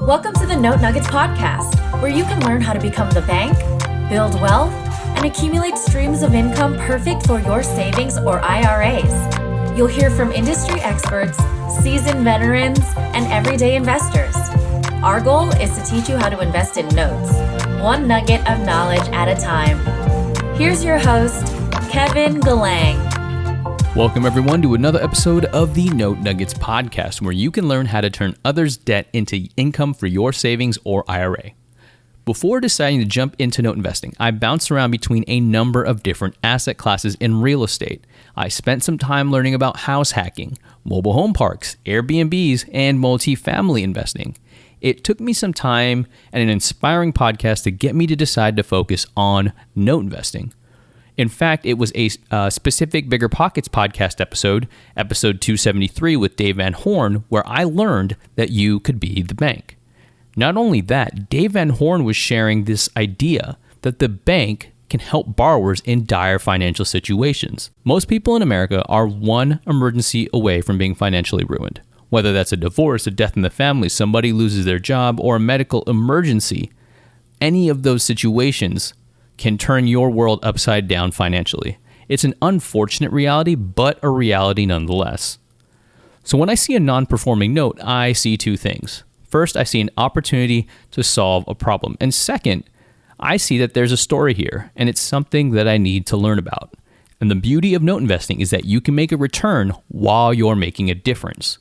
Welcome to the Note Nuggets podcast, where you can learn how to become the bank, build wealth, and accumulate streams of income perfect for your savings or IRAs. You'll hear from industry experts, seasoned veterans, and everyday investors. Our goal is to teach you how to invest in notes, one nugget of knowledge at a time. Here's your host, Kevin Galang. Welcome everyone to another episode of the Note Nuggets podcast, where you can learn how to turn others' debt into income for your savings or IRA. Before deciding to jump into note investing, I bounced around between a number of different asset classes in real estate. I spent some time learning about house hacking, mobile home parks, Airbnbs, and multifamily investing. It took me some time and an inspiring podcast to get me to decide to focus on note investing. In fact, it was a specific Bigger Pockets podcast episode 273 with Dave Van Horn, where I learned that you could be the bank. Not only that, Dave Van Horn was sharing this idea that the bank can help borrowers in dire financial situations. Most people in America are one emergency away from being financially ruined. Whether that's a divorce, a death in the family, somebody loses their job, or a medical emergency, any of those situations can turn your world upside down financially. It's an unfortunate reality, but a reality nonetheless. So when I see a non-performing note, I see two things. First, I see an opportunity to solve a problem. And second, I see that there's a story here, and it's something that I need to learn about. And the beauty of note investing is that you can make a return while you're making a difference.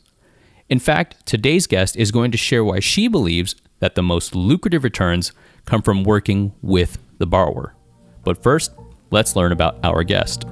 In fact, today's guest is going to share why she believes that the most lucrative returns come from working with the borrower. But first, let's learn about our guest.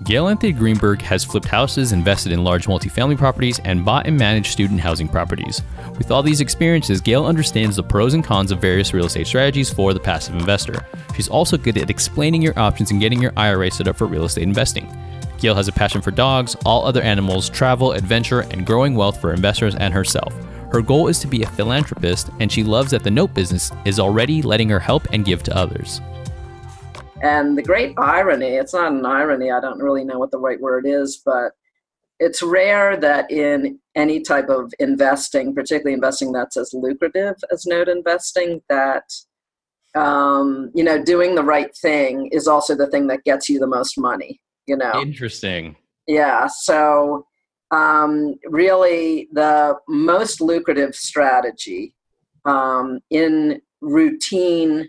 Gail Anthony Greenberg has flipped houses, invested in large multifamily properties, and bought and managed student housing properties. With all these experiences, Gail understands the pros and cons of various real estate strategies for the passive investor. She's also good at explaining your options and getting your IRA set up for real estate investing. Gail has a passion for dogs, all other animals, travel, adventure, and growing wealth for investors and herself. Her goal is to be a philanthropist, and she loves that the note business is already letting her help and give to others. And the great irony, it's not an irony, I don't really know what the right word is, but it's rare that in any type of investing, particularly investing that's as lucrative as note investing, that doing the right thing is also the thing that gets you the most money. Interesting. Yeah. So really the most lucrative strategy in routine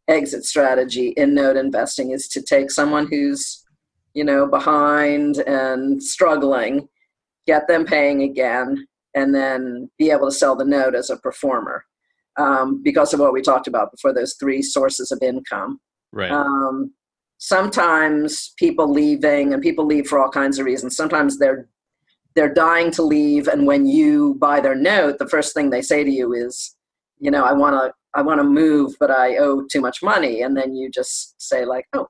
exit strategy in note investing is to take someone who's, behind and struggling, get them paying again, and then be able to sell the note as a performer because of what we talked about before, those three sources of income. Right. Sometimes people leaving, and people leave for all kinds of reasons. Sometimes they're dying to leave, and when you buy their note, the first thing they say to you is, I want to move, but I owe too much money. And then you just say like, oh,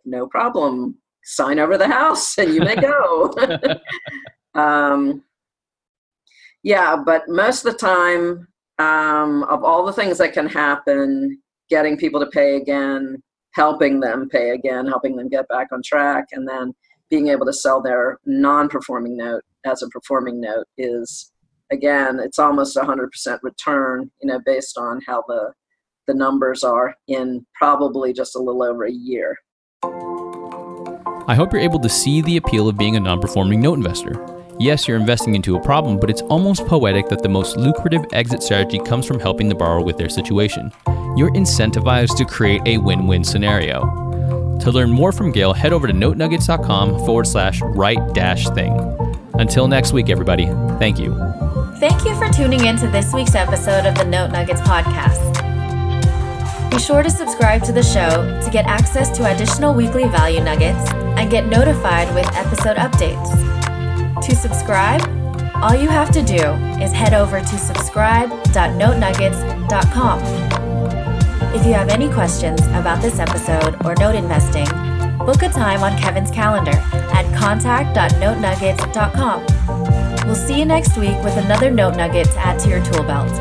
no problem. Sign over the house and you may go. Yeah, but most of the time, of all the things that can happen, getting people to pay again, helping them pay again, helping them get back on track, and then being able to sell their non-performing note as a performing note is, again, it's almost 100% return, based on how the numbers are in probably just a little over a year. I hope you're able to see the appeal of being a non-performing note investor. Yes, you're investing into a problem, but it's almost poetic that the most lucrative exit strategy comes from helping the borrower with their situation. You're incentivized to create a win-win scenario. To learn more from Gail, head over to notenuggets.com/right-thing. Until next week, everybody. Thank you. Thank you for tuning in to this week's episode of the Note Nuggets podcast. Be sure to subscribe to the show to get access to additional weekly value nuggets and get notified with episode updates. To subscribe, all you have to do is head over to subscribe.notenuggets.com. If you have any questions about this episode or note investing, book a time on Kevin's calendar at contact.notenuggets.com. We'll see you next week with another note nugget to add to your tool belt.